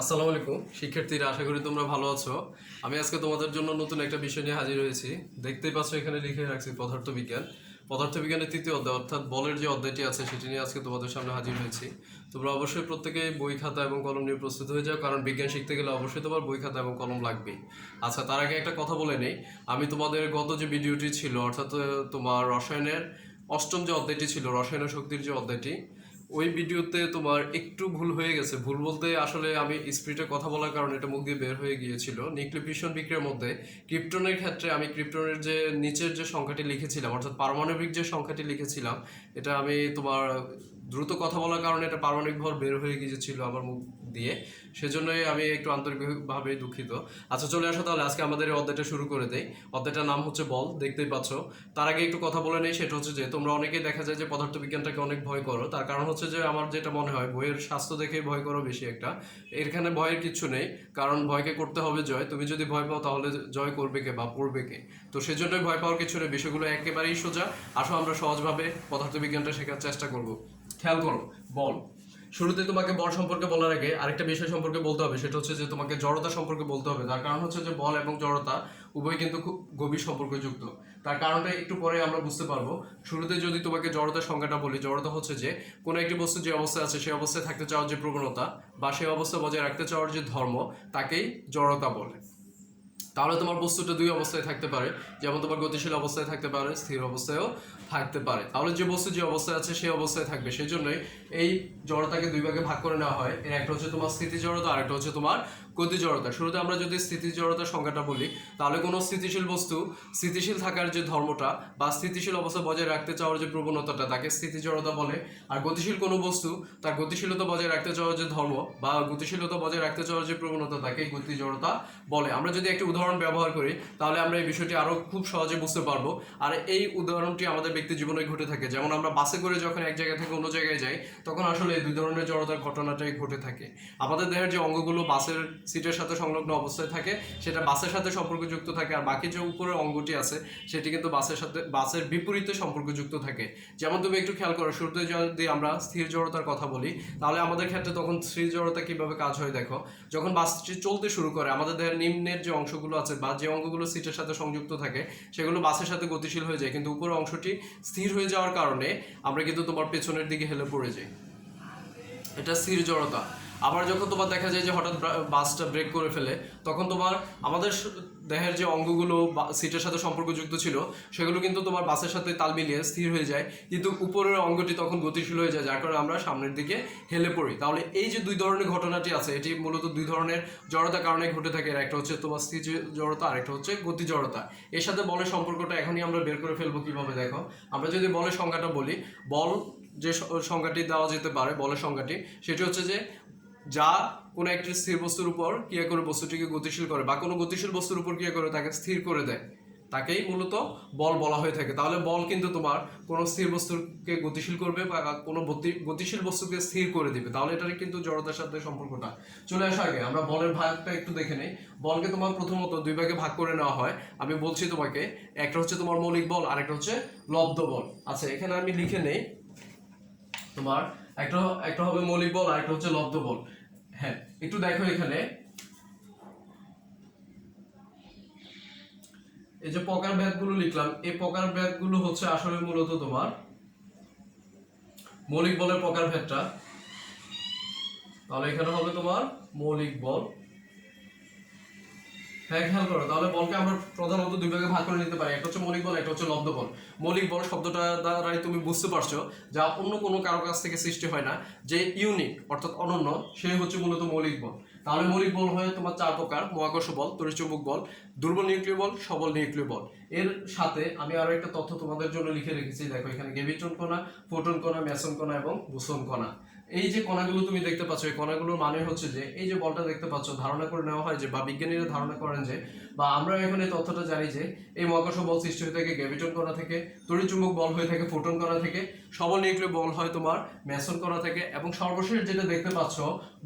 আসসালামু আলাইকুম শিক্ষার্থীরা, আশা করি তোমরা ভালো আছো। আমি আজকে তোমাদের জন্য নতুন একটা বিষয় নিয়ে হাজির হয়েছি। দেখতেই পাচ্ছ এখানে লিখে রাখছি পদার্থবিজ্ঞানের তৃতীয় অধ্যায় অর্থাৎ বলের যে অধ্যায়টি আছে সেটি নিয়ে আজকে তোমাদের সামনে হাজির হয়েছি। তোমরা অবশ্যই প্রত্যেকে বই খাতা এবং কলম নিয়ে প্রস্তুত হয়ে যাও, কারণ বিজ্ঞান শিখতে গেলে অবশ্যই তোমার বই খাতা এবং কলম লাগবেই। আচ্ছা, তার আগে একটা কথা বলে নেই। আমি তোমাদের গত যে ভিডিওটি ছিল অর্থাৎ তোমার রসায়নের অষ্টম যে অধ্যায়টি ছিল, রসায়ন শক্তির যে অধ্যায়টি, ওই ভিডিওতে তোমার একটু ভুল হয়ে গেছে। ভুল বলতে আসলে আমি স্পিডে কথা বলার কারণে এটা মুখ দিয়ে বের হয়ে গিয়েছিল। নিউক্লিয় ফিউশন বিক্রিয়ার মধ্যে ক্রিপ্টনের ক্ষেত্রে আমি ক্রিপ্টনের যে নিচের যে সংখ্যাটি লিখেছিলাম অর্থাৎ পারমাণবিক যে সংখ্যাটি লিখেছিলাম, এটা আমি তোমার দ্রুত কথা বলার কারণে এটা পারমাণবিক ভর বের হয়ে গিয়েছিল আমার মুখ দিয়ে, সেজন্যই আমি একটু আন্তরিকভাবে দুঃখিত। আচ্ছা, চলে আসো তাহলে আজকে আমাদের এই অধ্যায়টা শুরু করে দেই। অধ্যায়টার নাম হচ্ছে বল, দেখতেই পাচ্ছ। তার আগে একটু কথা বলে নেই, সেটা হচ্ছে যে তোমরা অনেকেই দেখা যায় যে পদার্থবিজ্ঞানটাকে অনেক ভয় করো। তার কারণ হচ্ছে যে আমার যেটা মনে হয় বইয়ের স্বাস্থ্য দেখেই ভয় করো বেশি একটা। এখানে ভয়ের কিচ্ছু নেই, কারণ ভয়কে করতে হবে জয়। তুমি যদি ভয় পাও তাহলে জয় করবে কে বা পড়বে কে? তো সেজন্যই ভয় পাওয়ার কিছু নেই, বিষয়গুলো একেবারেই সোজা। আসো আমরা সহজভাবে পদার্থবিজ্ঞানটা শেখার চেষ্টা করব। খেয়াল করো, বল। শুরুতে তোমাকে বল সম্পর্কে বলার আগে আরেকটা বিষয় সম্পর্কে বলতে হবে, সেটা হচ্ছে যে তোমাকে জড়তা সম্পর্কে বলতে হবে। তার কারণ হচ্ছে যে বল এবং জড়তা উভয় কিন্তু খুব গভীর সম্পর্কযুক্ত। তার কারণটা একটু পরে আমরা বুঝতে পারবো। শুরুতে যদি তোমাকে জড়তার সংজ্ঞাটা বলি, জড়তা হচ্ছে যে কোনো একটি বস্তু যে অবস্থায় আছে সেই অবস্থায় থাকতে চাওয়ার যে প্রবণতা বা সেই অবস্থা বজায় রাখতে চাওয়ার যে ধর্ম, তাকেই জড়তা বলে। তাহলে তোমার বস্তুটা দুই অবস্থায় থাকতে পারে, যেমন তোমার গতিশীল অবস্থায় থাকতে পারে, স্থির অবস্থায়ও থাকতে পারে। তাহলে যে বস্তু যে অবস্থায় আছে সেই অবস্থায় থাকবে। সেই জন্যই এই জড়তাকে দুই ভাগে ভাগ করে নেওয়া হয়। এর একটা হচ্ছে তোমার স্থিতি জড়তা, আর একটা হচ্ছে তোমার গতি জড়তা। শুরুতে আমরা যদি স্থিতি জড়তার সংজ্ঞাটা বলি, তাহলে কোনো স্থিতিশীল বস্তু স্থিতিশীল থাকার যে ধর্মটা বা স্থিতিশীল অবস্থা বজায় রাখতে চাওয়ার যে প্রবণতাটা, তাকে স্থিতি জড়তা বলে। আর গতিশীল কোনো বস্তু তার গতিশীলতা বজায় রাখতে চাওয়ার যে ধর্ম বা গতিশীলতা বজায় রাখতে চাওয়ার যে প্রবণতা, তাকে গতি জড়তা বলে। আমরা যদি একটি উদাহরণ ব্যবহার করি তাহলে আমরা এই বিষয়টি আরো খুব সহজে বুঝতে পারবো। আর এই উদাহরণটি আমাদের ব্যক্তি জীবনে ঘটে থাকে। যেমন আমরা বাসে করে যখন এক জায়গা থেকে অন্য জায়গায় যাই, তখন আসলে এই দুই ধরনের জড়তার ঘটনাটাই ঘটে থাকে। আমাদের দেহের যে অঙ্গগুলো বাসের সিটের সাথে সংলগ্ন অবস্থায় থাকে, সেটা বাসের সাথে সম্পর্কযুক্ত থাকে। আর বাকি যে উপরের অঙ্গটি আছে সেটি কিন্তু বাসের বিপরীতে সম্পর্কযুক্ত থাকে। যেমন তুমি একটু খেয়াল করো, শুরুতে যদি আমরা স্থির জড়তার কথা বলি, তাহলে আমাদের ক্ষেত্রে তখন স্থির জড়তা কিভাবে কাজ হয় দেখো। যখন বাসটি চলতে শুরু করে, আমাদের দেহের নিম্নের যে অংশগুলো আছে বা যে অঙ্গগুলো সিটের সাথে সংযুক্ত থাকে, সেগুলো বাসের সাথে গতিশীল হয়ে যায়, কিন্তু উপরের অংশটি স্থির হয়ে যাওয়ার কারণে আমরা কিন্তু তোমার পেছনের দিকে হেলে পড়ে যাই। এটা স্থির জড়তা। আবার যখন তোমার দেখা যায় যে হঠাৎ বাসটা ব্রেক করে ফেলে, তখন তোমার আমাদের দেহের যে অঙ্গগুলো সিটের সাথে সম্পর্কযুক্ত ছিল, সেগুলো কিন্তু তোমার বাসের সাথে তাল মিলিয়ে স্থির হয়ে যায়, কিন্তু উপরের অঙ্গটি তখন গতিশীল হয়ে যায়, যার কারণে আমরা সামনের দিকে হেলে পড়ি। তাহলে এই যে দুই ধরনের ঘটনাটি আছে, এটি মূলত দুই ধরনের জড়তার কারণে ঘটে থাকে। একটা হচ্ছে তোমার স্থির জড়তা, আর একটা হচ্ছে গতি জড়তা। এর সাথে বলের সম্পর্কটা এখনই আমরা বের করে ফেলবো কিভাবে দেখো। আমরা যদি বলের সংজ্ঞাটা বলি, বল যে সংজ্ঞাটি দেওয়া যেতে পারে, বলের সংজ্ঞাটি, সেটি হচ্ছে যে যা কোনো একটি স্থির বস্তুর উপর ক্রিয়া করে বস্তুটিকে গতিশীল করে, বা কোনো গতিশীল বস্তুর উপর ক্রিয়া করে তাকে স্থির করে দেয়, তাকেই মূলত বল বলা হয়ে থাকে। তাহলে বল কিন্তু তোমার কোনো স্থির বস্তুকে গতিশীল করবে বা কোনো গতিশীল বস্তুকে স্থির করে দিবে। তাহলে এটার কিন্তু জড়তার সাথে সম্পর্কটা চলে আসা। আগে আমরা বলের ভাগটা একটু দেখে নেই। বলকে তোমার প্রথমত দুই ভাগে ভাগ করে নেওয়া হয়। আমি বলছি তোমাকে, একটা হচ্ছে তোমার মৌলিক বল, আর একটা হচ্ছে লব্ধ বল। আচ্ছা, এখানে আমি লিখে নেই তোমার একটা একটা হবে মৌলিক বল, আর একটা হচ্ছে লব্ধ বল। হ্যাঁ, একটু দেখো এখানে এই যে প্রকার ভেদগুলো লিখলাম, এই প্রকার ভেদগুলো হচ্ছে আসলে মূলত তোমার মৌলিক বলের প্রকার ভেদটা। তাহলে এখানে হবে তোমার মৌলিক বল। হ্যাঁ, খেয়াল করো, তাহলে বলকে আমরা প্রধানত দুই ভাগে ভাগ করে নিতে পারি। একটা হচ্ছে মৌলিক বল, একটা হচ্ছে লব্ধ বল। মৌলিক বল শব্দটা দ্বারাই তুমি বুঝতে পারছো যা অন্য কোনো কারো কাছ থেকে সৃষ্টি হয় না, যে ইউনিক অর্থাৎ অনন্য, সেই হচ্ছে মূলত মৌলিক বল। তাহলে মৌলিক বল হয় তোমার চার প্রকার: মহাকর্ষ বল, তড়িৎচুম্বক বল, দুর্বল নিউক্লিয় বল, সবল নিউক্লিয় বল। এর সাথে আমি আরো একটা তথ্য তোমাদের জন্য লিখে রেখেছি, দেখো এখানে গ্র্যাভিটন কণা, ফোটন কণা, মেসন কণা এবং বোসন কণা। এই যে কণাগুলো তুমি দেখতে পাচ্ছ, এই কণাগুলোর মানে হচ্ছে যে এই যে বলটা দেখতে পাচ্ছ, ধারণা করে নেওয়া হয় যে, বা বিজ্ঞানীরা ধারণা করেন যে, বা আমরা এখন এই তথ্যটা জানি যে এই মহাকর্ষ বল সৃষ্টি হয়ে থাকে গ্র্যাভিটন কণা থেকে, তড়িৎচুম্বক বল হয়ে থাকে ফোটন কণা থেকে, সবল নিউক্লিয় বল হয় তোমার মেসন কণা থেকে, এবং সর্বশেষ যেটা দেখতে পাচ্ছ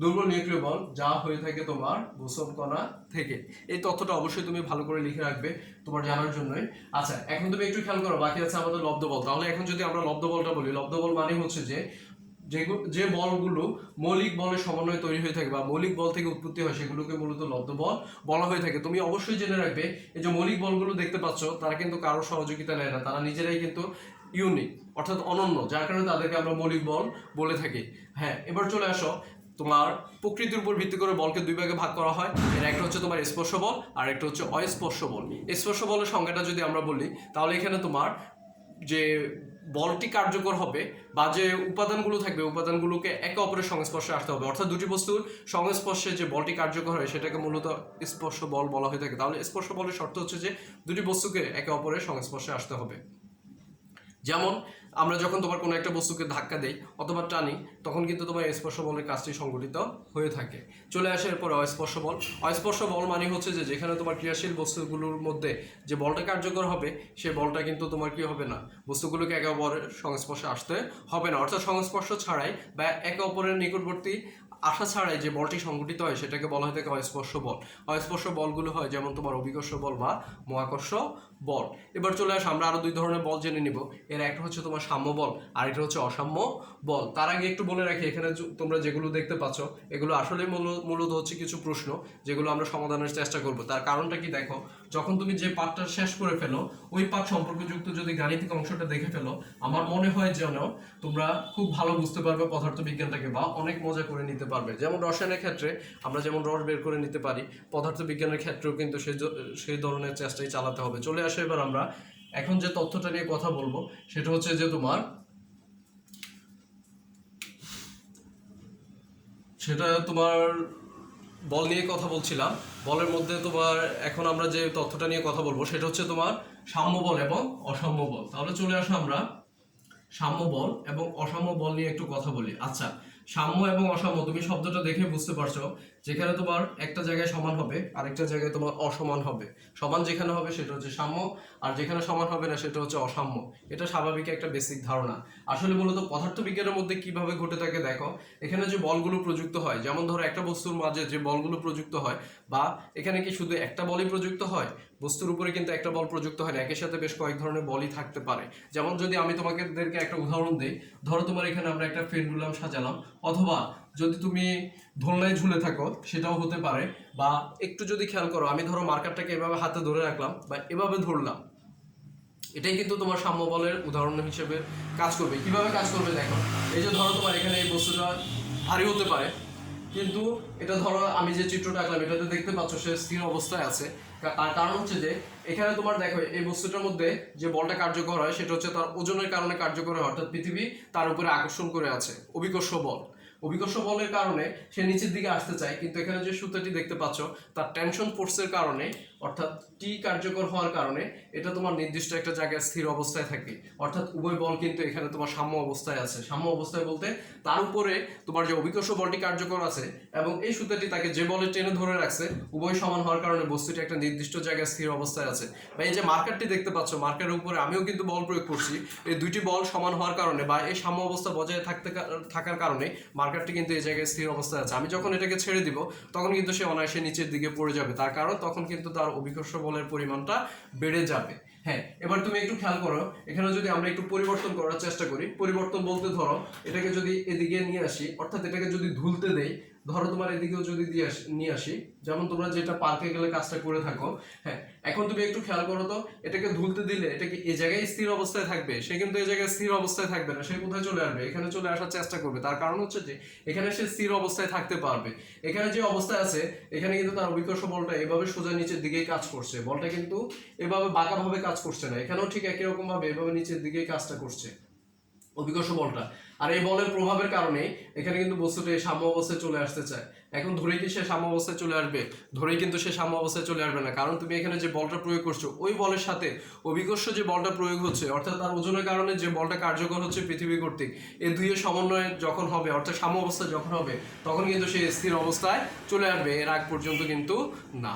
দুর্বল নিউক্লিয় বল, যা হয়ে থাকে তোমার বোসন কণা থেকে। এই তথ্যটা অবশ্যই তুমি ভালো করে লিখে রাখবে তোমার জানার জন্যই। আচ্ছা, এখন তুমি একটু খেয়াল করো, বাকি আছে আমাদের লব্ধ বল। তাহলে এখন যদি আমরা লব্ধ বলটা বলি, লব্ধ বল মানে হচ্ছে যে যে বলগুলো মৌলিক বলের সমন্বয়ে তৈরি হয়ে থাকে বা মৌলিক বল থেকে উৎপত্তি হয় সেগুলোকে মূলত লব্ধ বল বলা হয়ে থাকে। তুমি অবশ্যই জেনে রাখবে এই যে মৌলিক বলগুলো দেখতে পাচ্ছ তারা কিন্তু কারোর সহযোগিতা নেয় না, তারা নিজেরাই কিন্তু ইউনিক অর্থাৎ অনন্য, যার কারণে তাদেরকে আমরা মৌলিক বল বলে থাকি। হ্যাঁ, এবার চলে আসো, তোমার প্রকৃতির উপর ভিত্তি করে বলকে দুই ভাগে ভাগ করা হয়। এর একটা হচ্ছে তোমার স্পর্শ বল আর একটা হচ্ছে অস্পর্শ বল। স্পর্শ বলের সংজ্ঞাটা যদি আমরা বলি তাহলে এখানে তোমার যে বলটি কার্যকর হবে বা যে উপাদানগুলো থাকবে উপাদানগুলোকে একে অপরের সংস্পর্শে আসতে হবে, অর্থাৎ দুটি বস্তুর সংস্পর্শে যে বলটি কার্যকর হয় সেটাকে মূলত স্পর্শ বল বলা হয়ে থাকে। তাহলে স্পর্শ বলের শর্ত হচ্ছে যে দুটি বস্তুকে একে অপরের সংস্পর্শে আসতে হবে। যেমন আমরা যখন তোমার কোনো একটা বস্তুকে ধাক্কা দেই অথবা টানি তখন কিন্তু তোমার স্পর্শ বলের কাজটি সংঘটিত হয়ে থাকে। চলে আসে এরপরে অস্পর্শ বল। অস্পর্শ বল মানে হচ্ছে যে যেখানে তোমার ক্রিয়াশীল বস্তুগুলোর মধ্যে যে বলটা কার্যকর হবে সেই বলটা কিন্তু তোমার কি হবে না, বস্তুগুলোকে একে অপরের সংস্পর্শে আসতে হবে না, অর্থাৎ সংস্পর্শ ছাড়াই বা একে অপরের নিকটবর্তী আসা ছাড়াই যে বলটি সংঘটিত হয় সেটাকে বলা হয়ে থাকে অস্পর্শ বল। অস্পর্শ বলগুলো হয় যেমন তোমার অভিকর্ষ বল বা মহাকর্ষ বল। এবার চলে আসে আমরা আরো দুই ধরনের বল জেনে নিব। এর একটা হচ্ছে তোমার সাম্য বল আর একটা হচ্ছে অসাম্য বল। তার আগে একটু বলে রাখি, এখানে তোমরা যেগুলো দেখতে পাচ্ছ এগুলো আসলে মূলত হচ্ছে কিছু প্রশ্ন যেগুলো আমরা সমাধানের চেষ্টা করব। তার কারণটা কি দেখো, যখন তুমি যে পাঠটা শেষ করে ফেলো ওই পাঠ সম্পর্কযুক্ত যদি গাণিতিক অংশটা দেখে ফেলো আমার মনে হয় যেন তোমরা খুব ভালো বুঝতে পারবে পদার্থবিজ্ঞানটাকে বা অনেক মজা করে নিতে পারবে। যেমন রসায়নের ক্ষেত্রে আমরা যেমন রস বের করে নিতে পারি, পদার্থবিজ্ঞানের ক্ষেত্রেও কিন্তু সেই ধরনের চেষ্টাই চালাতে হবে। চলে আসে এবার আমরা এখন যে তথ্যটা নিয়ে কথা বলবো সেটা হচ্ছে যে তোমার বল নিয়ে কথা বলছিলাম। বলের মধ্যে তোমার এখন আমরা যে তথ্যটা নিয়ে কথা বলবো সেটা হচ্ছে তোমার সাম্য বল এবং অসাম্য বল। তাহলে চলে আসো আমরা সাম্য বল এবং অসাম্য বল নিয়ে একটু কথা বলি। আচ্ছা, সাম্য এবং অসাম্য তুমি শব্দটা দেখে বুঝতে পারছো, যেখানে তোমার একটা জায়গায় সমান হবে আরেকটা জায়গায় তোমার অসমান হবে। সমান যেখানে হবে সেটা হচ্ছে সাম্য আর যেখানে সমান হবে না সেটা হচ্ছে অসাম্য। এটা স্বাভাবিক একটা বেসিক ধারণা। আসলে মূলত পদার্থবিজ্ঞানের মধ্যে কিভাবে ঘটে থাকে দেখো, এখানে যে বলগুলো প্রযুক্ত হয় যেমন ধরো একটা বস্তুর মাঝে যে বলগুলো প্রযুক্ত হয়, বা এখানে কি শুধু একটা বলই প্রযুক্ত হয়, বস্তুর উপরে কিন্তু একটা বল প্রযুক্ত হয় না, একই সাথে বেশ কয়েক ধরনের বলই থাকতে পারে। যেমন যদি আমি তোমাদেরকে একটা উদাহরণ দিই, ধরো তোমার এখানে আমরা একটা পেন্ডুলাম সাজালাম, অথবা যদি তুমি দোলনায় ঝুলে থাকো সেটাও হতে পারে, বা একটু যদি খেয়াল করো আমি ধরো মার্কারটাকে এভাবে হাতে ধরে রাখলাম বা এভাবে ধরলাম, এটাই কিন্তু তোমার সাম্য বলের উদাহরণ হিসেবে কাজ করবে। কিভাবে কাজ করবে দেখো, এই যে ধরো তোমার এখানে এই বস্তুটা ভারী হতে পারে, কিন্তু এটা ধরো আমি যে চিত্রটা আঁকলাম এটাতে দেখতে পাচ্ছ সে স্থির অবস্থায় আছে। তার কারণ হচ্ছে যে এখানে তোমার দেখো এই বস্তুটার মধ্যে যে বলটা কার্যকর হয় সেটা হচ্ছে তার ওজনের কারণে কার্যকর হয়, অর্থাৎ পৃথিবী তার উপরে আকর্ষণ করে আছে, অভিকর্ষ বল। অভিকর্ষ বলের কারণে সে নিচের দিকে আসতে চায়, কিন্তু এখানে যে সূত্রটি দেখতে পাচ্ছ তার টেনশন ফোর্সের কারণে অর্থাৎ টি কার্যকর হওয়ার কারণে এটা তোমার নির্দিষ্ট একটা জায়গায় স্থির অবস্থায় থাকে, অর্থাৎ উভয় বল কিন্তু এখানে তোমার সাম্য অবস্থায় আছে। সাম্য অবস্থায় বলতে তার উপরে তোমার যে অভিকর্ষ বলটি কার্যকর আছে এবং এই সূত্রটি তাকে যে বলে টেনে ধরে রাখছে, উভয় সমান হওয়ার কারণে বস্তুটি একটা নির্দিষ্ট জায়গায় স্থির অবস্থায় আছে। বা এই যে মার্কারটি দেখতে পাচ্ছ মার্কারের উপরে আমিও কিন্তু বল প্রয়োগ করছি, এই দুইটি বল সমান হওয়ার কারণে বা এই সাম্য অবস্থা বজায় থাকার কারণে মার্কারটি কিন্তু এই জায়গায় স্থির অবস্থায় আছে। আমি যখন এটাকে ছেড়ে দিব তখন কিন্তু সে অনায়াসে নিচের দিকে পড়ে যাবে, তার কারণ তখন কিন্তু তার অভিকর্ষ বলের পরিমাণটা বেড়ে যাবে। হ্যাঁ, এবার তুমি একটু খেয়াল করো, এখানে যদি আমরা একটু পরিবর্তন করার চেষ্টা করি, পরিবর্তন বলতে ধরো এটাকে যদি এদিকে নিয়ে আসি, অর্থাৎ এটাকে যদি ধুলতে দেই, ধরো তোমার এদিকেও যদি নিয়ে আসি, যেমন তোমরা যেটা পার্কে গেলে কাজটা করে থাকো। হ্যাঁ, এখন তুমি একটু খেয়াল করো তো, এটাকে ধুলতে দিলে এটা কি এই জায়গায় স্থির অবস্থায় থাকবে? সে কিন্তু এই জায়গায় স্থির অবস্থায় থাকবে না, সে কোথায় চলে আসবে? এখানে চলে আসার চেষ্টা করবে। তার কারণ হচ্ছে যে এখানে সে স্থির অবস্থায় থাকতে পারবে। এখানে যে অবস্থায় আছে এখানে কিন্তু তার অভিকর্ষ বলটা এভাবে সোজা নিচের দিকেই কাজ করছে, বলটা কিন্তু এভাবে বাঁকাভাবে কাজ করছে না, এখানেও ঠিক একই রকম ভাবে এভাবে নিচের দিকেই কাজটা করছে অভিকর্ষ বলটা। আর এই বলের প্রভাবের কারণে এখানে কিন্তু বস্তুটা সাম্য অবস্থায় চলে আসতে চায়। এখন ধরেই কি সে সাম্য অবস্থায় চলে আসবে? ধরেই কিন্তু সে সাম্য অবস্থায় চলে আসবে না, কারণ তুমি এখানে যে বলটা প্রয়োগ করছো ওই বলের সাথে অভিকর্ষ যে বলটা প্রয়োগ হচ্ছে, অর্থাৎ তার ওজনের কারণে যে বলটা কার্যকর হচ্ছে পৃথিবী কর্তৃক, এই দুইয়ের সমন্বয়ে যখন হবে অর্থাৎ সাম্য অবস্থা যখন হবে তখন কিন্তু সে স্থির অবস্থায় চলে আসবে, এর আগ পর্যন্ত কিন্তু না।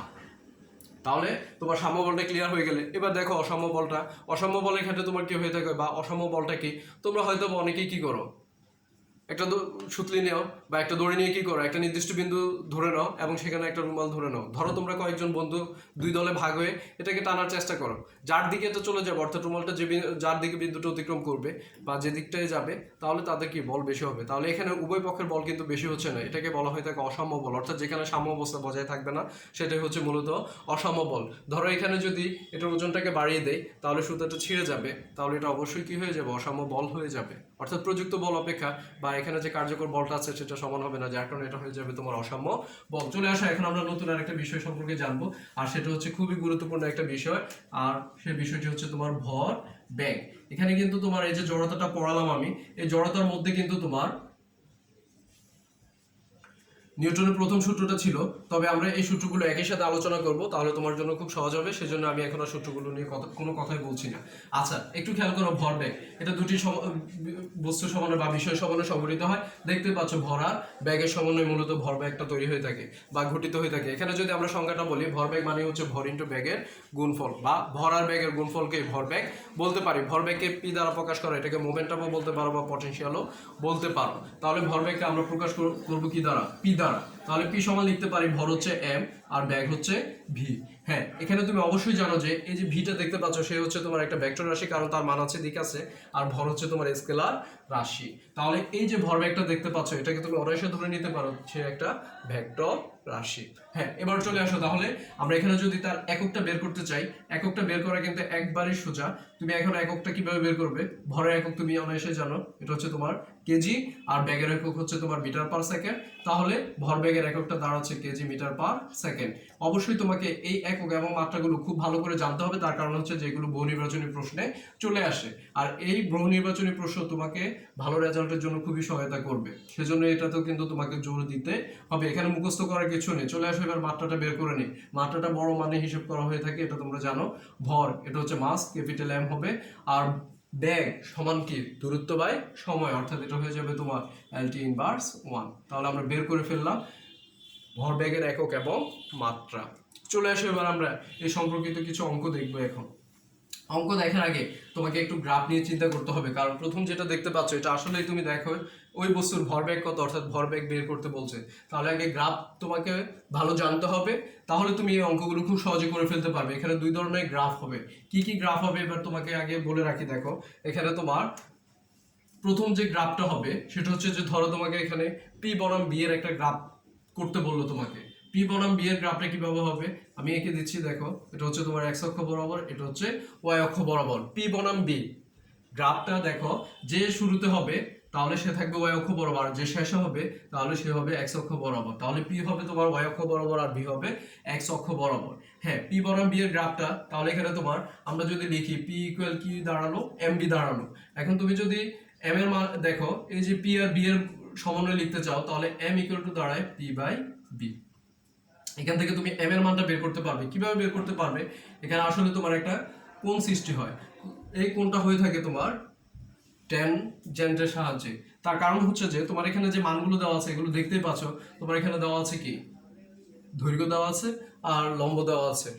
তাহলে তোমার সাম্য বলটা ক্লিয়ার হয়ে গেলে এবার দেখো অসাম্য বলটা। অসাম্য বলের ক্ষেত্রে তোমার কি হয়ে থাকে বা অসাম্য বলটা কি, তোমরা হয়তো অনেকেই কি করো একটা সুতলি নাও বা একটা দড়ি নিয়ে কি করো, একটা নির্দিষ্ট বিন্দু ধরে নাও এবং সেখানে একটা রুমাল ধরে নাও। ধরো তোমরা কয়েকজন বন্ধু দুই দলে ভাগ হয়ে এটাকে টানার চেষ্টা করো, যার দিকে এটা চলে যাবে অর্থাৎ রুমালটা যার দিকে বিন্দুটা অতিক্রম করবে বা যে দিকটায় যাবে তাহলে তাদের কি বল বেশি হবে। তাহলে এখানে উভয় পক্ষের বল কিন্তু বেশি হচ্ছে না, এটাকে বলা হয়ে থাকে অসাম্য বল, অর্থাৎ যেখানে সাম্য অবস্থা বজায় থাকবে না সেটাই হচ্ছে মূলত অসাম্য বল। ধরো এখানে যদি এটার ওজনটাকে বাড়িয়ে দেয় তাহলে সুতাটা ছিঁড়ে যাবে, তাহলে এটা অবশ্যই কি হয়ে যাবে, অসাম্য বল হয়ে যাবে। অর্থাৎ প্রযুক্ত বল অপেক্ষা বা এখানে যে কার্যকর বলটা আছে সেটা সমান হবে না, যার কারণে এটা হয়ে যাবে তোমার অসাম্য বল। চলে আসা এখন আমরা নতুন আরেকটা বিষয় সম্পর্কে জানবো, আর সেটা হচ্ছে খুবই গুরুত্বপূর্ণ একটা বিষয়, আর সেই বিষয়টি হচ্ছে তোমার ভর বেগ। এখানে কিন্তু তোমার এই যে জড়তাটা পড়ালাম আমি, এই জড়তার মধ্যে কিন্তু তোমার নিউটনের প্রথম সূত্রটা ছিল, তবে আমরা এই সূত্রগুলো একই সাথে আলোচনা করব, তাহলে তোমার জন্য খুব সহজ হবে, সেজন্য আমি এখন আর সূত্রগুলো নিয়ে কোনো কথাই বলছি না। আচ্ছা, একটু খেয়াল করো, ভরবেগ এটা দুটি বস্তু সমন্বয় বা বিষয় সমন্বয়ে সংঘটিত হয়। দেখতে পাচ্ছ ভর আর ব্যাগের সমন্বয়ে মূলত ভরবেগটা তৈরি হয়ে থাকে বা ঘটিত হয়ে থাকে। এখানে যদি আমরা সংজ্ঞাটা বলি, ভরবেগ মানে হচ্ছে ভর ইন্টু ব্যাগের গুণফল, বা ভর আর ব্যাগের গুণফলকে ভরবেগ বলতে পারি। ভরবেগকে পি দ্বারা প্রকাশ করা, এটাকে মোমেন্টামও বলতে পারো বা পটেনশিয়ালও বলতে পারো। তাহলে ভরবেগকে আমরা প্রকাশ করব কি দ্বারা, পি দ্বারা। তাহলে পি সমান লিখতে পারি ভর হচ্ছে এম আর ব্যাগ হচ্ছে ভি। হ্যাঁ, এখানে তুমি অবশ্যই জানো যে এই যে ভিটা দেখতে পাচ্ছ সে হচ্ছে তোমার একটা ভেক্টর রাশি, কারণ তার মান আছে দিক আছে, আর ভর হচ্ছে তোমার স্কেলার রাশি। তাহলে এই যে ভরবেগটা দেখতে পাচ্ছ এটাকে তুমি অনায়াসে ধরে নিতে পারো সে একটা ভেক্টর রাশি। হ্যাঁ, এবার চলে আসো, তাহলে আমরা এখানে যদি তার এককটা বের করতে চাই, এককটা বের করা কিন্তু একবারই সোজা। তুমি এখন এককটা কিভাবে বের করবে, ভরের একক তুমি অনায়াসে জানো, এটা হচ্ছে তোমার কেজি, আর ব্যাগের একক হচ্ছে তোমার মিটার পার সেকেন্ড। তাহলে ভরবেগের এককটা দাঁড়াচ্ছে কেজি মিটার পার সেকেন্ড। অবশ্যই তোমাকে এই একক এবং মাত্রাগুলো খুব ভালো করে জানতে হবে, তার কারণ হচ্ছে যেগুলো বহু নির্বাচনী প্রশ্নে চলে আসে, আর এই বহু নির্বাচনী প্রশ্ন তোমাকে ভালো রেজাল্টের জন্য খুবই সহায়তা করবে, সেজন্য এটাতেও কিন্তু তোমাকে জোর দিতে হবে। এখানে মুখস্থ করার কিছু নেই, চলে আসো এবার মাত্রাটা বের করে নেই। মাত্রাটা বড় মানে হিসেব করা হয়ে থাকে, এটা তোমরা জানো। ভর এটা হচ্ছে মাস, ক্যাপিটাল এম হবে, আর ব্যাগ সমান কি দূরত্ব বাই সময়, অর্থাৎ এটা হয়ে যাবে তোমার এলটি ইনভার্স 1। তাহলে আমরা বের করে ফেললাম ভরবেগের একক এবং মাত্রা। চলে আসো এবার আমরা এই সম্পর্কিত কিছু অঙ্ক দেখব। এখন অঙ্ক দেখার আগে তোমাকে একটু গ্রাফ নিয়ে চিন্তা করতে হবে, কারণ প্রথম যেটা দেখতে পাচ্ছ এটা আসলেই তুমি দেখো ওই বস্তুর ভরবেগ কত, অর্থাৎ ভরবেগ বের করতে বলছে। তাহলে আগে গ্রাফ তোমাকে ভালো জানতে হবে, তাহলে তুমি এই অঙ্কগুলো খুব সহজে করে ফেলতে পারবে। এখানে দুই ধরনের গ্রাফ হবে। কি কি গ্রাফ হবে এবার তোমাকে আগে বলে রাখি। দেখো এখানে তোমার প্রথম যে গ্রাফটা হবে সেটা হচ্ছে যে ধরো তোমাকে এখানে পি বনাম বি এর একটা গ্রাফ করতে বললো তোমাকে। পি বনাম বি এর গ্রাফটা কিভাবে হবে আমি এঁকে দিচ্ছি। দেখো এটা হচ্ছে তোমার এক্স অক্ষ বরাবর, এটা হচ্ছে ওয়াই অক্ষ বরাবর। পি বনাম বি গ্রাফটা দেখো, যে শুরুতে হবে তাহলে সে থাকবে ওয়াই অক্ষ বরাবর, যে শেষে হবে তাহলে সে হবে এক্স অক্ষ বরাবর। তাহলে পি হবে তোমার ওয়াই অক্ষ বরাবর আর বি হবে এক্স অক্ষ বরাবর। হ্যাঁ, পি বনাম বি এর গ্রাফটা তাহলে এখানে তোমার আমরা যদি লিখি পি ইকুয়াল কি দাঁড়ালো, এম বি দাঁড়ালো। এখন তুমি যদি এম এর মান দেখো, এই যে পি আর বি এর সমন্বয় লিখতে চাও তাহলে এম ইকুয়াল টু দাঁড়ায় পি বাই বি। এখান থেকে তুমি এম এর মানটা বের করতে পারবে। কিভাবে বের করতে পারবে, এখানে আসলে তোমার একটা কোণ সৃষ্টি হয়, এই কোণটা হয়ে থাকে তোমার ট্যানজেন্টের সাহায্যে। তার কারণ হচ্ছে যে তোমার এখানে যে মানগুলো দেওয়া আছে এগুলো দেখতেই পাচ্ছ, তোমার এখানে দেওয়া আছে কি দৈর্ঘ্য দেওয়া আছে আর লম্ব দেওয়া আছে,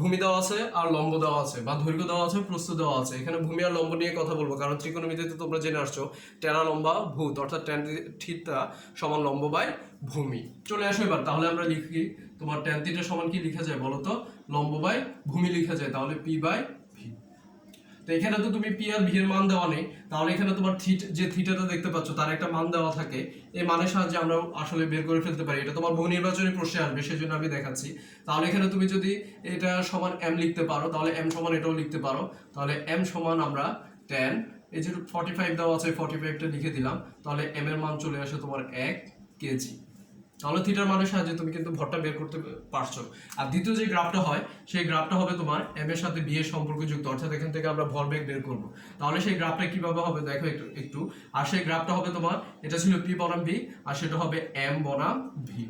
ভূমি দেওয়া আছে আর লম্ব দেওয়া আছে, বা দৈর্ঘ্য দেওয়া আছে প্রস্থ দেওয়া আছে। এখানে ভূমি আর লম্ব নিয়ে কথা বলবো, কারণ ত্রিকোণমিতিতে তোমরা জেনে আসছো টেরা লম্বা ভূত, অর্থাৎ ট্যান থিটা সমান লম্ব বাই ভূমি। চলে আসো এবার, তাহলে আমরা লিখি তোমার ট্যান থিটা সমান কি লেখা যায় বলো তো, লম্ব বাই ভূমি লেখা যায়, তাহলে পি বাই ভি। তো এখানে তো তুমি পি আর ভি এর মান দেওয়া নেই, তাহলে এখানে তোমার যে থিটাটা দেখতে পাচ্ছ তার একটা মান দেওয়া থাকে, এই মানের সাহায্যে আমরা আসলে বের করে ফেলতে পারি। এটা তোমার বহু নির্বাচনী প্রশ্নে আসবে, সেজন্য আমি দেখাচ্ছি। তাহলে এখানে তুমি যদি এটা সমান এম লিখতে পারো তাহলে এম সমান এটাও লিখতে পারো। তাহলে এম সমান আমরা 10, এই যে 45 দেওয়া আছে 45টা লিখে দিলাম, তাহলে এম এর মান চলে আসে তোমার 1 কেজি। তাহলে থিটার মানের সাহায্যে তুমি কিন্তু ভরটা বের করতে পারছো। আর দ্বিতীয় যে গ্রাফটা হয় সেই গ্রাফটা হবে তোমার এম এর সাথে বি এর সম্পর্কযুক্ত, অর্থাৎ এখান থেকে আমরা ভরবেগ বের করব। তাহলে সেই গ্রাফটা কিভাবে হবে দেখো একটু, আর সেই গ্রাফটা হবে তোমার, এটা ছিল পি বনাম বি আর সেটা হবে এম বনাম ভি।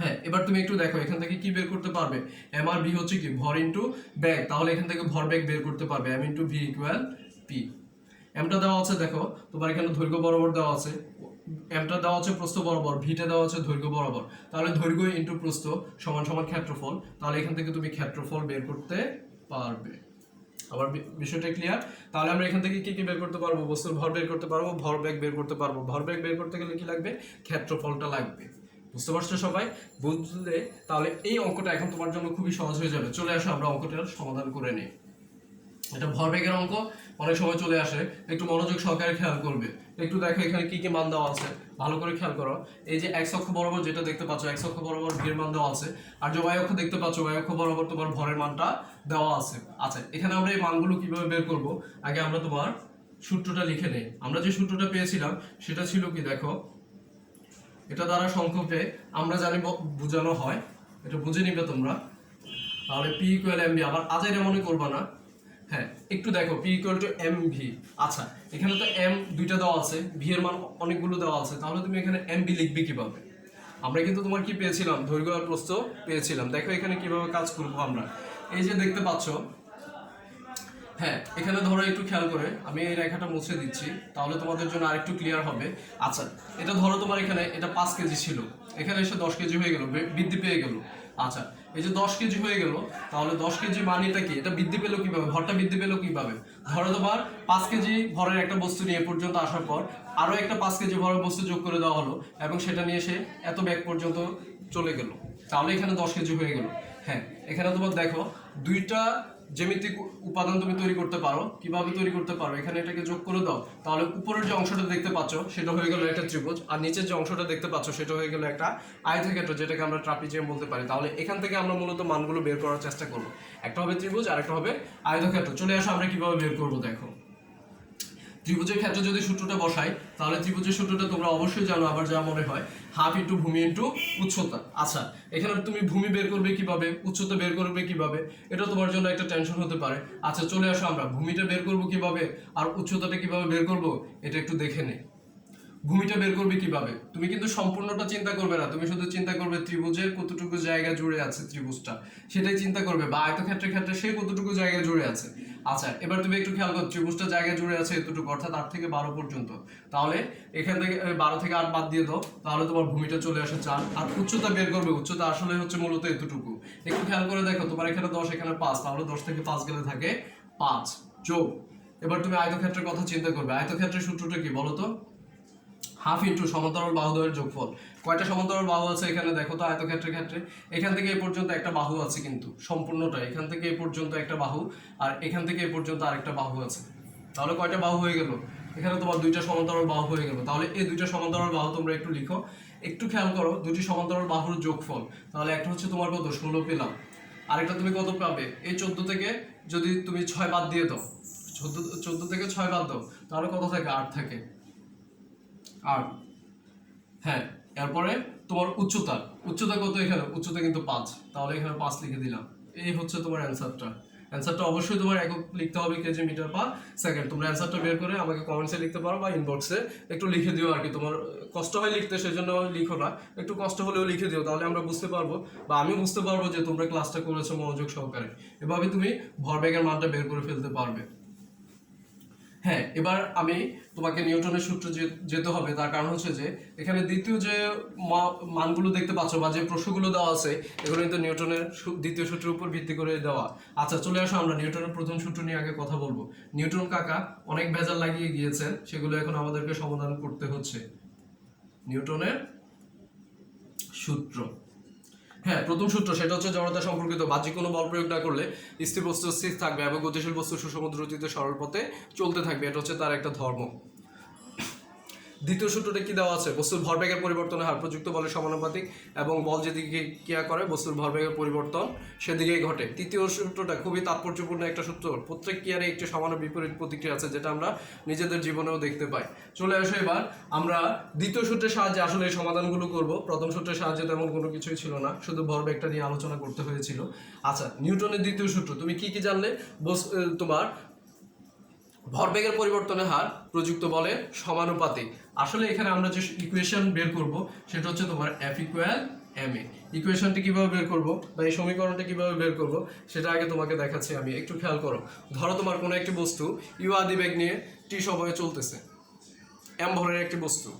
হ্যাঁ, এবার তুমি একটু দেখো এখান থেকে কি বের করতে পারবে, এম আর বি হচ্ছে কি ভর ইন্টু ব্যাগ, তাহলে এখান থেকে ভরবেগ বের করতে পারবে M into v equal p. এমটা দেওয়া আছে দেখো তোমার এখানে দৈর্ঘ্য বরাবর দেওয়া আছে, এমটা দেওয়া আছে প্রস্থ বরাবর, ভিটা দেওয়া আছে দৈর্ঘ্য বরাবর, তাহলে দৈর্ঘ্য ইনটু প্রস্থ সমান সমান ক্ষেত্রফল, তাহলে এখান থেকে তুমি ক্ষেত্রফল বের করতে পারবে। আমার বিষয়টা ক্লিয়ার? তাহলে আমরা এখান থেকে কি কি বের করতে পারবো? বস্তুর ভর বের করতে পারবো, ভরবেগ বের করতে পারবো। ভরবেগ বের করতে গেলে কি লাগবে? ক্ষেত্রফলটা লাগবে। বুঝতে পারছো সবাই? বুঝলে তাহলে এই অঙ্কটা এখন তোমার জন্য খুবই সহজ হয়ে যাবে। চলে আসো আমরা অঙ্কটার সমাধান করে নিই। এটা ভরবেগের অঙ্ক, অনেক সময় চলে আসে, একটু মনোযোগ সহকারে খেয়াল করবে। একটু দেখো এখানে কি কি মান দেওয়া আছে, ভালো করে খেয়াল করো। এই যে এক্স অক্ষ বরাবর যেটা দেখতে পাচ্ছ, এক্স অক্ষ বরাবর ভি এর মান দেওয়া আছে, আর যে ওয়াই অক্ষ দেখতে পাচ্ছ, ওয়াই অক্ষ বরাবর তোমার ভরের মানটা দেওয়া আছে। আচ্ছা, এখানে আমরা এই মানগুলো কিভাবে বের করব? আগে আমরা তোমার সূত্রটা লিখে নেই। আমরা যে সূত্রটা পেয়েছিলাম সেটা ছিল কি দেখো, এটা দ্বারা সংক্ষেপে আমরা জানি বোঝানো হয়, এটা বুঝে নিবে তোমরা। তাহলে পি ইকুয়াল এম ভি, আবার আজাইরা মনে করবা না। হ্যাঁ, একটু দেখো P equal to M V. আচ্ছা, এখানে তো এম দুইটা দেওয়া আছে, ভি এর মান অনেকগুলো দেওয়া আছে, তাহলে তুমি এখানে এম ভি লিখবে কিভাবে? আমরা কিন্তু তোমার কি পেয়েছিলাম? দৈর্ঘ্য আর প্রস্থ পেয়েছিলাম। দেখো এখানে কিভাবে কাজ করবো আমরা। এই যে দেখতে পাচ্ছ, হ্যাঁ এখানে ধরো একটু খেয়াল করে আমি এই রেখাটা মুছে দিচ্ছি, তাহলে তোমাদের জন্য আরেকটু ক্লিয়ার হবে। আচ্ছা, এটা ধরো তোমার এখানে এটা 5 কেজি ছিল, এখানে এসে 10 কেজি হয়ে গেল, বৃদ্ধি পেয়ে গেল। আচ্ছা, এই যে 10 কেজি হয়ে গেল, তাহলে 10 কেজি মানেটা কি? এটা বৃদ্ধি পেলো কিভাবে? ভরটা বৃদ্ধি পেলো কিভাবে? ধরো তোমার 5 কেজি ভরের একটা বস্তু নিয়ে পর্যন্ত আসার পর আরো একটা 5 কেজি ভরের বস্তু যোগ করে দেওয়া হলো, এবং সেটা নিয়ে এসে এত ব্যাগ পর্যন্ত চলে গেল, তাহলে এখানে 10 কেজি হয়ে গেল। হ্যাঁ, এখানে তোমার দেখো দুইটা জ্যামিতিক উপাদান তুমি তৈরি করতে পারো। কিভাবে তৈরি করতে পারো? এখানে এটাকে যোগ করে দাও, তাহলে উপরের যে অংশটা দেখতে পাচ্ছ সেটা হয়ে গেল একটা ত্রিভুজ, আর নিচের যে অংশটা দেখতে পাচ্ছ সেটা হয়ে গেল একটা আয়তক্ষেত্র, যেটাকে আমরা ট্রাপিজিয়াম বলতে পারি। তাহলে এখান থেকে আমরা মূলত মানগুলো বের করার চেষ্টা করব। একটা হবে ত্রিভুজ আর একটা হবে আয়তক্ষেত্র। চলে আসো আমরা কিভাবে বের করব দেখো। ত্রিভুজের ক্ষেত্রে যদি সূত্রটা বসাই, তাহলে ত্রিভুজের সূত্রটা তোমরা অবশ্যই জানো, আবার যা মনে হয়, হাফ ইন্টু ভূমি ইন্টু উচ্চতা। আচ্ছা, এখানে তুমি ভূমি বের করবে কিভাবে, উচ্চতা বের করবে কিভাবে, এটা তোমার জন্য একটা টেনশন হতে পারে। আচ্ছা, চলে আসো আমরা ভূমিটা বের করব কিভাবে আর উচ্চতাটা কিভাবে বের করব এটা একটু দেখে নেই। ভূমিটা বের করবে কিভাবে? তুমি কিন্তু সম্পূর্ণটা চিন্তা করবে না, তুমি শুধু চিন্তা করবে ত্রিভুজের কতটুকু জায়গা জুড়ে আছে ত্রিভুজটা, সেটাই চিন্তা করবে, বা আয়তক্ষেত্রের ক্ষেত্রে সে কতটুকু জায়গা জুড়ে আছে। আচ্ছা, এবার তুমি একটু খেয়াল করো, ত্রিভুজটা জায়গা জুড়ে আছে এতটুকু, অর্থাৎ 8 থেকে 12 পর্যন্ত। তাহলে এখান থেকে 12 থেকে 8 বাদ দিয়ে দাও, তাহলে তোমার ভূমিটা চলে আসে 4। আর উচ্চতা বের করবে, উচ্চতা আসলে হচ্ছে মূলত এতটুকু। একটু খেয়াল করে দেখো, তোমার এখানে 10 এখানে 5, তাহলে 10 থেকে 5 গেলে থাকে 5 যোগ। এবার তুমি আয়তক্ষেত্রের কথা চিন্তা করবে। আয়তক্ষেত্রের সূত্রটা কি বলো তো? হাফ ইন্টু সমান্তরাল বাহুদ্বয়ের যোগফল। কয়টা সমান্তরাল বাহু আছে এখানে দেখো তো আয়তক্ষেত্রের ক্ষেত্রে? এখান থেকে এই পর্যন্ত একটা বাহু আছে, কিন্তু সম্পূর্ণটা এখান থেকে এই পর্যন্ত একটা বাহু, আর এখান থেকে এই পর্যন্ত আরেকটা বাহু আছে। তাহলে কয়টা বাহু হয়ে গেল? এখানে তোমার দুইটা সমান্তরাল বাহু হয়ে গেল। তাহলে এই দুইটা সমান্তরাল বাহু তোমরা একটু লিখো। একটু খেয়াল করো, দুটি সমান্তরাল বাহুর যোগফল। তাহলে একটা হচ্ছে তোমার কত? 16 পেলাম। আরেকটা তুমি কত পাবে? এই 14 থেকে যদি তুমি 6 বাদ দিয়ে দাও, 14 থেকে 6 বাদ দাও, তাহলে কত থাকে? 8 থাকে। আর হ্যাঁ, এরপরে তোমার উচ্চতা, উচ্চতা কত এখানে? উচ্চতা কিন্তু 5, তাহলে এখানে 5 লিখে দিলাম। এই হচ্ছে তোমার অ্যান্সারটা। অ্যান্সারটা অবশ্যই তোমার একক লিখতে হবে, কেজি মিটার পার সেকেন্ড। তোমরা অ্যান্সারটা বের করে আমাকে কমেন্টসে লিখতে পারো বা ইনবক্সে একটু লিখে দিও আর কি। তোমার কষ্ট হয় লিখতে, সেজন্য লিখো না, একটু কষ্ট হলেও লিখে দিও, তাহলে আমরা বুঝতে পারবো বা আমি বুঝতে পারবো যে তোমরা ক্লাসটা করেছো মনোযোগ সহকারে। এভাবে তুমি ভরবেগের মানটা বের করে ফেলতে পারবে। হ্যাঁ, এবার আমি তোমাকে নিউটনের সূত্র যেতে হবে, তার কারণ হচ্ছে যে এখানে দ্বিতীয় যে মানগুলো দেখতে পাচ্ছ বা যে প্রশ্নগুলো দেওয়া আছে, এগুলো কিন্তু নিউটনের দ্বিতীয় সূত্রের উপর ভিত্তি করে দেওয়া। আচ্ছা, চলে আসো আমরা নিউটনের প্রথম সূত্র নিয়ে আগে কথা বলবো। নিউটন কাকা অনেক ভেজাল লাগিয়ে গিয়েছেন, সেগুলো এখন আমাদেরকে সমাধান করতে হচ্ছে। নিউটনের সূত্র, হ্যাঁ প্রথম সূত্র, সেটা হচ্ছে জড়তা সম্পর্কিত। বাহ্যিক কোনো বল প্রয়োগ না করলে স্থির বস্তু স্থির থাকবে এবং গতিশীল বস্তু সুষম দ্রুতিতে সরল পথে চলতে থাকবে, এটা হচ্ছে তার একটা ধর্ম। দ্বিতীয় সূত্রটা কি দেওয়া আছে? বস্তুর ভরবেগের পরিবর্তনের হার প্রযুক্ত বলের সমানুপাতিক এবং বল যেদিকে ক্রিয়া করে বস্তুর ভরবেগের পরিবর্তন সেদিকেই ঘটে। তৃতীয় সূত্রটা খুবই তাৎপর্যপূর্ণ একটা সূত্র। প্রত্যেক ক্রিয়ারে একটি সমান বিপরীত প্রতিক্রিয়া আছে, যেটা আমরা নিজেদের জীবনেও দেখতে পাই। চলে আসো এবার আমরা দ্বিতীয় সূত্রের সাহায্যে আসলে এই সমাধানগুলো করব। প্রথম সূত্রের সাহায্যে তেমন কোনো কিছুই ছিল না, শুধু ভরবেগটা নিয়ে আলোচনা করতে হয়েছিল। আচ্ছা, নিউটনের দ্বিতীয় সূত্র তুমি কি কি জানলে? তোমার ভরবেগের পরিবর্তনের হার প্রযুক্ত বলে সমানুপাতিক। আসলে এখানে আমরা যে ইকুয়েশন বের করব সেটা হচ্ছে তোমার F ইকুয়াল ma। ইকুয়েশনটি কিভাবে বের করব বা এই সমীকরণটা কিভাবে বের করব সেটা আগে তোমাকে দেখাচ্ছি আমি। একটু খেয়াল করো, ধরো তোমার কোনো একটি বস্তু ইউ আদি বেগ নিয়ে টি সময়ে চলতেছে, m ভরের একটি বস্তু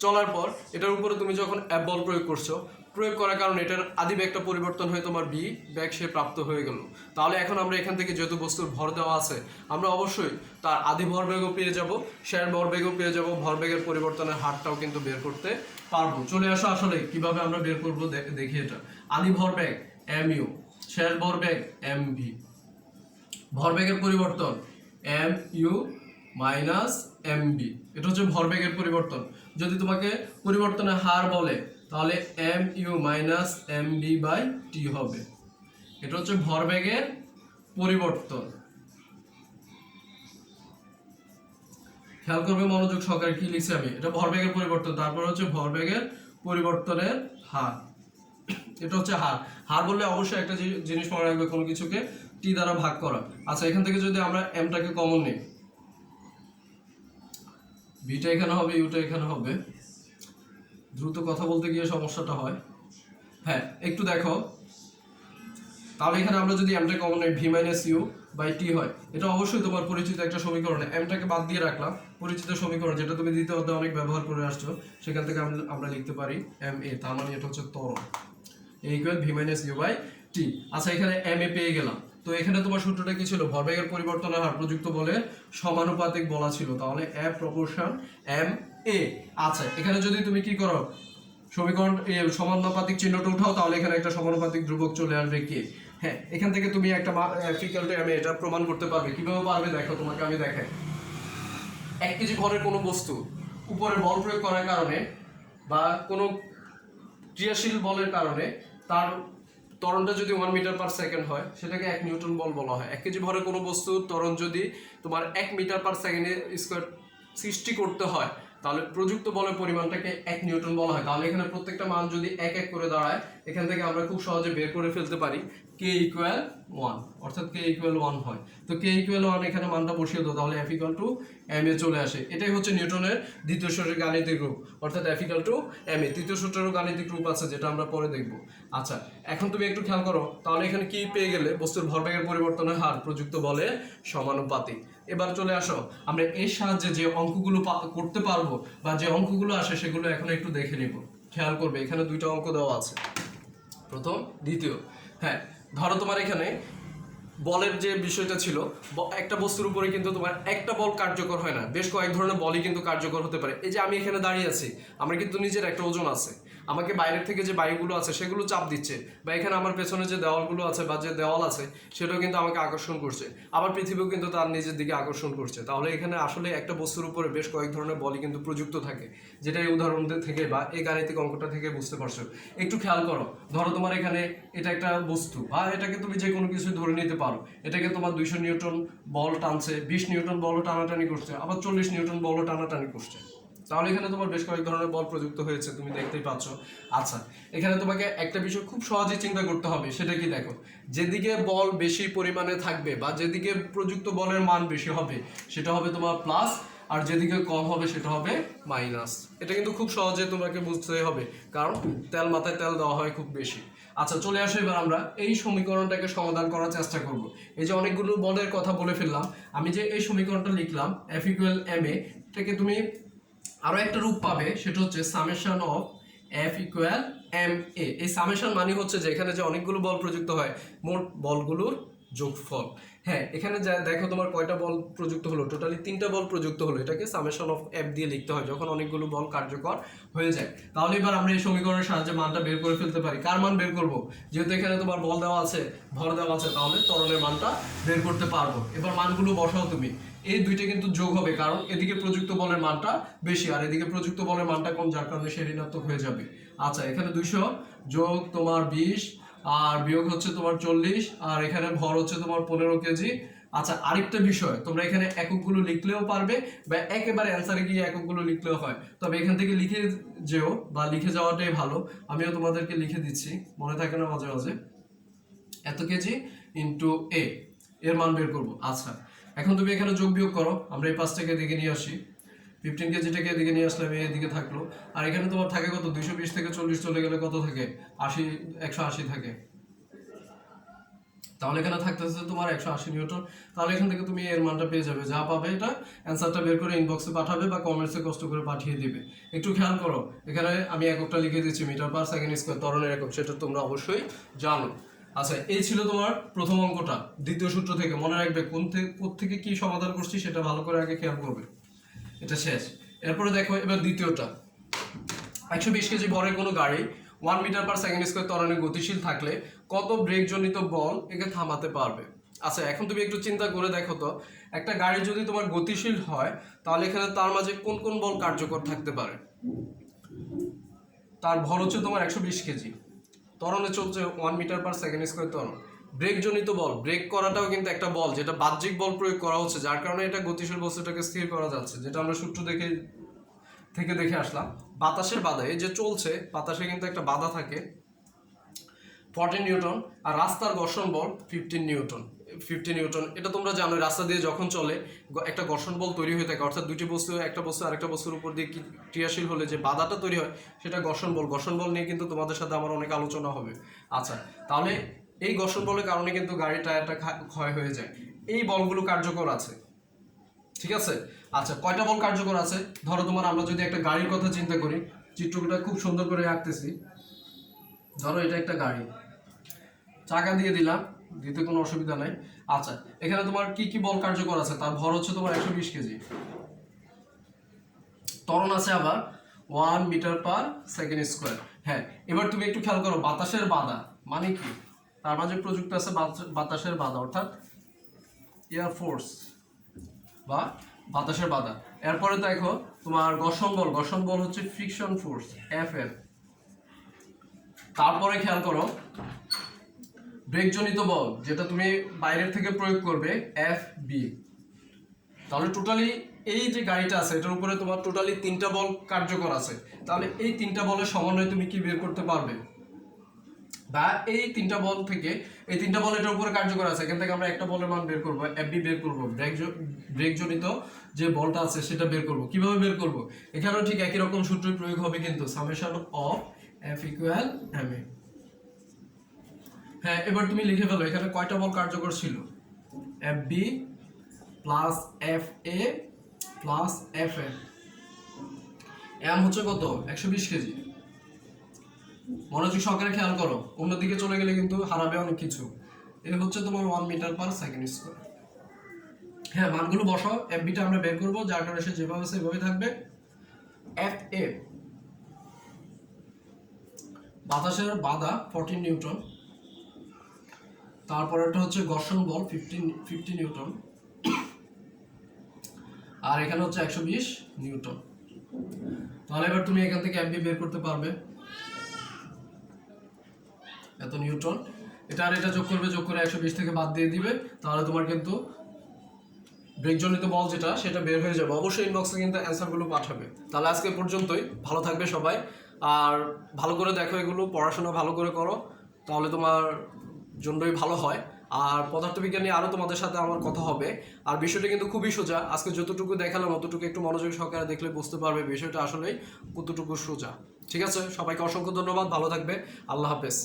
চলার পর এটার উপরে তুমি যখন F বল প্রয়োগ করছো, প্রয়োগ করার কারণে এটার আদি ব্যাগটা পরিবর্তন হয়ে তোমার বি ব্যাগ সে প্রাপ্ত হয়ে গেল। তাহলে এখন আমরা এখান থেকে যেহেতু বস্তুর ভর দেওয়া আছে, আমরা অবশ্যই তার আদি ভরবেগও পেয়ে যাব, শেয়ার ভরবেগও পেয়ে যাব, ভরবেগের পরিবর্তনের হারটাও কিন্তু বের করতে পারবো। চলে আসো আসলে কিভাবে আমরা বের করবো দেখি। এটা আদি ভরবেগ এম ইউ, শেয়ার ভরবেগ এম ভি, ভরবেগের পরিবর্তন M you minus M V, এটা হচ্ছে ভরবেগের পরিবর্তন। যদি তোমাকে পরিবর্তনের হার বলে তাহলে m you minus M v by t হবে। এটা হচ্ছে ভরবেগের পরিবর্তন। খেয়াল করবে মনোযোগ সহকারে কি লিখছি আমি, এটা ভরবেগের পরিবর্তন, তারপর হচ্ছে ভরবেগের পরিবর্তনের হার। এটা হচ্ছে হার। হার বললে অবশ্যই একটা জিনিস মনে রাখবে, কোনো কিছুকে টি দ্বারা ভাগ করা। আচ্ছা, এখান থেকে যদি আমরা এমটাকে কমন নিই, বিটা এখানে হবে, ইউটা এখানে হবে। দ্রুত কথা বলতে গিয়ে সমস্যাটা হয়। হ্যাঁ, একটু দেখো, তাহলে এখানে আমরা যদি এমটা কমন নিই, ভি মাইনাস ইউ বাই টি হয়। এটা অবশ্যই তোমার পরিচিত একটা সমীকরণ। এমটাকে বাদ দিয়ে রাখলাম, পরিচিত সমীকরণ যেটা তুমি দ্বিতীয় অধ্যায়ে অনেক ব্যবহার করে আসছো, সেখান থেকে আমরা লিখতে পারি এম এ, তার মানে এটা হচ্ছে ত্বরণ, a equal v minus u by t. আচ্ছা, এখানে এম এ পেয়ে গেলাম। তো এখানে তোমার সূত্রটা কি ছিল? ভরবেগের পরিবর্তনের হার প্রযুক্ত বলে সমানুপাতিক বলা ছিল, তাহলে এ প্রপোর্শন এম এ। আচ্ছা, এখানে যদি তুমি কি করো, সমীকরণ সমানুপাতিক চিহ্নটা উঠাও, তাহলে এখানে একটা সমানুপাতিক ধ্রুবক চলে আসবে কে। হ্যাঁ, এখান থেকে তুমি একটা ফিকাল টাইমে এটা প্রমাণ করতে পারবে। কিভাবে পারবে দেখো, তোমাকে আমি দেখাই। 1 কেজি ভরের কোনো বস্তু উপরে বল প্রয়োগ করার কারণে বা কোনো ক্রিয়াশীল বলের কারণে তার ত্বরণটা যদি 1 মিটার পার সেকেন্ড হয়, সেটাকে 1 নিউটন বল বলা হয়। 1 কেজি ভরের কোনো বস্তুর ত্বরণ যদি তোমার 1 মিটার পার সেকেন্ডে স্কোয়ার সৃষ্টি করতে হয়, তাহলে প্রযুক্ত বলের পরিমাণটাকে 1 নিউটন বলা হয়। তাহলে এখানে প্রত্যেকটা মান যদি 1 1 করে দাঁড়ায়, এখান থেকে আমরা খুব সহজে বের করে ফেলতে পারি কে ইকুয়াল 1, অর্থাৎ কে ইকুয়াল 1 হয়। তো কে ইকুয়াল 1 এখানে মানটা বসিয়ে দাও, তাহলে F equal to M A চলে আসে। এটাই হচ্ছে নিউটনের দ্বিতীয় সূত্রের গাণিতিক রূপ, অর্থাৎ F equal to M A. তৃতীয় সূত্রেরও গাণিতিক রূপ আছে, যেটা আমরা পরে দেখব। আচ্ছা, এখন তুমি একটু খেয়াল করো, তাহলে এখানে কি পেয়ে গেলে? বস্তুর ভরবেগের পরিবর্তনের হার প্রযুক্ত বলে সমানুপাতিক। এবার চলে আসো, আমরা এর সাহায্যে যে অঙ্কগুলো করতে পারবো বা যে অঙ্কগুলো আসে, সেগুলো এখন একটু দেখে নিব। খেয়াল করবে, এখানে দুইটা অঙ্ক দেওয়া আছে, প্রথম দ্বিতীয়। হ্যাঁ, ধরো তোমার এখানে বলের যে বিষয়টা ছিল, একটা বস্তুর উপরে কিন্তু তোমার একটা বল কার্যকর হয় না, বেশ কয়েক ধরনের বলই কিন্তু কার্যকর হতে পারে। এই যে আমি এখানে দাঁড়িয়ে আছি, আমার কিন্তু নিজের একটা ওজন আছে, আমাকে বাইরের থেকে যে বায়ুগুলো আছে সেগুলো চাপ দিচ্ছে, বা এখানে আমার পেছনে যে দেওয়ালগুলো আছে বা যে দেওয়াল আছে সেটাও কিন্তু আমাকে আকর্ষণ করছে, আবার পৃথিবীও কিন্তু তার নিজের দিকে আকর্ষণ করছে। তাহলে এখানে আসলে একটা বস্তুর উপরে বেশ কয়েক ধরনের বলই কিন্তু প্রযুক্ত থাকে, যেটা এই উদাহরণ থেকে বা এই গাণিতিক অঙ্কটা থেকে বুঝতে পারছো। একটু খেয়াল করো, ধরো তোমার এখানে এটা একটা বস্তু, বা এটাকে তুমি যে কোনো কিছু ধরে নিতে পারো, এটাকে তোমার 200 নিউটন বল টানছে, 20 নিউটন বলও টানাটানি করছে, আবার 40 নিউটন বলও টানাটানি করছে। তাহলে এখানে তোমার বেশ কয়েক ধরনের বল প্রযুক্ত হয়েছে, তুমি দেখতেই পাচ্ছ। আচ্ছা, এখানে তোমাকে একটা বিষয় খুব সহজে চিন্তা করতে হবে, সেটা কি দেখো, যেদিকে বল বেশি পরিমাণে থাকবে বা যেদিকে প্রযুক্ত বলের মান বেশি হবে, সেটা হবে তোমার প্লাস, আর যেদিকে কম হবে সেটা হবে মাইনাস। এটা কিন্তু খুব সহজে তোমাকে বুঝতে হবে, কারণ তেল মাথায় তেল দেওয়া হয় খুব বেশি। আচ্ছা, চলে আসো, এবার আমরা এই সমীকরণটাকে সমাধান করার চেষ্টা করব। এই যে অনেকগুলো বলের কথা বলে ফেললাম, আমি যে এই সমীকরণটা লিখলাম এফ ইকুয়াল এম এ, এটাকে তুমি আরো একটা রূপ পাবে, সেটা হচ্ছে summation of F equal m a. এই সামেশন মানে হচ্ছে যে এখানে যে অনেকগুলো বল প্রযুক্ত হয়, মোট বলগুলোর যোগফল। হ্যাঁ, এখানে যা দেখো তোমার কয়টা বল প্রযুক্ত হলো, টোটালি 3টা বল প্রযুক্ত হলো। এটাকে সামেশন অফ এফ দিয়ে লিখতে হয় যখন অনেকগুলো বল কার্যকর হয়ে যায়। তাহলে এবার আমরা এই সমীকরণের সাহায্যে মানটা বের করে ফেলতে পারি। কার মান বের করব? যেহেতু এখানে তোমার বল দেওয়া আছে, ভর দেওয়া আছে, তাহলে ত্বরণের মানটা বের করতে পারবো। এবার মানগুলো বসাও তুমি, এই দুইটা কিন্তু যোগ হবে, কারণ এদিকে প্রযুক্ত বলের মানটা বেশি আর এদিকে প্রযুক্ত বলের মানটা কম, যার কারণে সে ঋণাত্মক হয়ে যাবে। আচ্ছা, এখানে 200 যোগ তোমার 20 আর বিয়োগ হচ্ছে তোমার 40, আর এখানে ভর হচ্ছে তোমার 15 কেজি। আচ্ছা, আরেকটা বিষয়, তোমরা এখানে এককগুলো লিখলেও পারবে বা একেবারে অ্যান্সারে গিয়ে এককগুলো লিখলেও হয়, তবে এখান থেকে লিখে যেও বা লিখে যাওয়াটাই ভালো। আমিও তোমাদেরকে লিখে দিচ্ছি, মনে থাকে না মাঝে মাঝে। এত কেজি ইন্টু এ, এর মান বের করবো। আচ্ছা, এখন তুমি এখানে যোগ বিয়োগ করো, আমরা এই 5টাকে এদিকে নিয়ে আসি, 15 কেজিটাকে এদিকে নিয়ে আসলাম, এদিকে থাকলো। আর এখানে তোমার থাকে কত? 220 থেকে 40 চলে গেলে কত থাকে? 80, 180 থাকে। তাহলে এখানে থাকতেছে তোমার 180 নিউটন। তাহলে এখান থেকে তুমি এর মানটা পেয়ে যাবে, যা পাবে এটা অ্যান্সারটা বের করে ইনবক্সে পাঠাবে বা কমেন্টসে কষ্ট করে পাঠিয়ে দিবে। একটু খেয়াল করো, এখানে আমি এককটা লিখে দিচ্ছি মিটার পার সেকেন্ড স্কোয়ার, ত্বরণের একক, সেটা তোমরা অবশ্যই জানো। আচ্ছা, এই ছিল তোমার প্রথম অঙ্কটা। দ্বিতীয় সূত্র থেকে মনে রাখবে কোত্থেকে কি সমাধান করছি সেটা ভালো করে আগে খেয়াল করবে। এটা শেষ। এরপরে দেখো এবার দ্বিতীয়টা। 120 কেজি ভরের কোনো গাড়ি 1 মিটার পার সেকেন্ড স্কোয়ার ত্বরণে গতিশীল থাকলে কত ব্রেকজনিত বল একে থামাতে পারবে? আচ্ছা, এখন তুমি একটু চিন্তা করে দেখো তো, একটা গাড়ি যদি তোমার গতিশীল হয় তাহলে এখানে তার মাঝে কোন কোন বল কার্যকর থাকতে পারে? তার ভর হচ্ছে তোমার 120 কেজি, ত্বরণে চলছে 1 মিটার পার সেকেন্ড স্কোয়ার ত্বরণ। ব্রেকজনিত বল, ব্রেক করাটাও কিন্তু একটা বল, যেটা বাহ্যিক বল প্রয়োগ করা হচ্ছে, যার কারণে এটা গতিশীল বস্তুটাকে স্থির করা যাচ্ছে, যেটা আমরা সূত্র দেখে আসলাম। বাতাসের বাধা, এই যে চলছে, বাতাসে কিন্তু একটা বাধা থাকে 14 নিউটন, আর রাস্তার ঘর্ষণ বল 15 নিউটন। এটা তোমরা জানো, রাস্তা দিয়ে যখন চলে একটা ঘর্ষণ বল তৈরি হয়ে থাকে, অর্থাৎ দুটি বস্তু একটা বস্তু আরেকটা বস্তুর উপর দিয়ে ক্রিয়াশীল হলে যে বাধাটা তৈরি হয় সেটা ঘর্ষণ বল নিয়ে কিন্তু তোমাদের সাথে আমার অনেক আলোচনা হবে। আচ্ছা, তাহলে এই ঘর্ষণ বলের কারণে কিন্তু গাড়ির টায়ারটা ক্ষয় হয়ে যায়। এই বলগুলো কার্যকর আছে, ঠিক আছে? আচ্ছা, কয়টা বল কার্যকর আছে? ধরো তোমার, আমরা যদি একটা গাড়ির কথা চিন্তা করি, চিত্রটা খুব সুন্দর করে আঁকতেছি। ধরো এটা একটা গাড়ি, চাকা দিয়ে দিলাম, দিতে কোনো অসুবিধা নাই। আচ্ছা, এখানে তোমার কি কি বল কার্যকর আছে? তার ভর হচ্ছে তোমার 120 কেজি, ত্বরণ আছে আবার 1 মিটার পার সেকেন্ড স্কোয়ার। হ্যাঁ, এবার তুমি একটু খেয়াল করো, বাতাসের বাধা মানে কি? তার মাঝে প্রযুক্ত আছে বাতাসের বাধা, অর্থাৎ এয়ার ফোর্স বা বাতাসের বাধা। এরপরে দেখো তোমার ঘর্ষণ বল হচ্ছে ফ্রিকশন ফোর্স, এফএফ। তারপরে খেয়াল করো ব্রেকজনিত বল, যেটা তুমি বাইরের থেকে প্রয়োগ করবে, এফ বি। তাহলে টোটালি এই যে গাড়িটা আছে এটার উপরে তোমার টোটালি 3টা বল কার্যকর আছে। তাহলে এই 3টা বলের সমন্বয়ে তুমি কি বের করতে পারবে? বা এই 3টা বল থেকে, এই 3টা বল এটার উপরে কার্যকর আছে, এখান থেকে আমরা একটা বলের মান বের করবো, এফ বি বের করবো, ব্রেকজনিত যে বলটা আছে সেটা বের করবো। কিভাবে বের করবো? এখানেও ঠিক একই রকম সূত্রই প্রয়োগ হবে, কিন্তু summation of F equal m a. হ্যাঁ, এবার তুমি লিখে ফেলো এখানে কয়টা বল কার্যকর ছিল? F B plus F A plus F A. M হচ্ছে কত? 120 কেজি। মনোযোগ সহকারে খেয়াল করো, অন্যদিকে চলে গেলে কিন্তু হারাবে অনেক কিছু। এ হচ্ছে তোমার 1 মিটার পার সেকেন্ড স্কোয়ার। হ্যাঁ, মানগুলো বসাও, এফ বিটা আমরা বের করবো, যার কারণে সে যেভাবে সেভাবে থাকবে। এফ এ, বাতাসের বাধা 14 নিউটন, তারপরেরটা হচ্ছে ঘর্ষণ বল 50 নিউটন, আর এখানে হচ্ছে 120 নিউটন। তাহলে এবার তুমি এখান থেকে এফবি বের করতে পারবে, এত নিউটন। এটা আর এটা যোগ করে 120 থেকে বাদ দিয়ে দিবে, তাহলে তোমার কিন্তু ব্রেকজনিত বল যেটা সেটা বের হয়ে যাবে। অবশ্যই ইনবক্সে কিন্তু অ্যান্সারগুলো পাঠাবে। তাহলে আজকে পর্যন্তই, ভালো থাকবে সবাই, আর ভালো করে দেখো, এগুলো পড়াশোনা ভালো করে করো, তাহলে তোমার জন্যই ভালো হয়। আর পদার্থবিজ্ঞান নিয়ে আরও তোমাদের সাথে আমার কথা হবে। আর বিষয়টা কিন্তু খুবই সোজা, আজকে যতটুকু দেখালাম অতটুকু একটু মনোযোগ সহকারে দেখলে বুঝতে পারবে বিষয়টা আসলেই কতটুকু সোজা। ঠিক আছে, সবাইকে অসংখ্য ধন্যবাদ, ভালো থাকবে, আল্লাহ হাফেজ।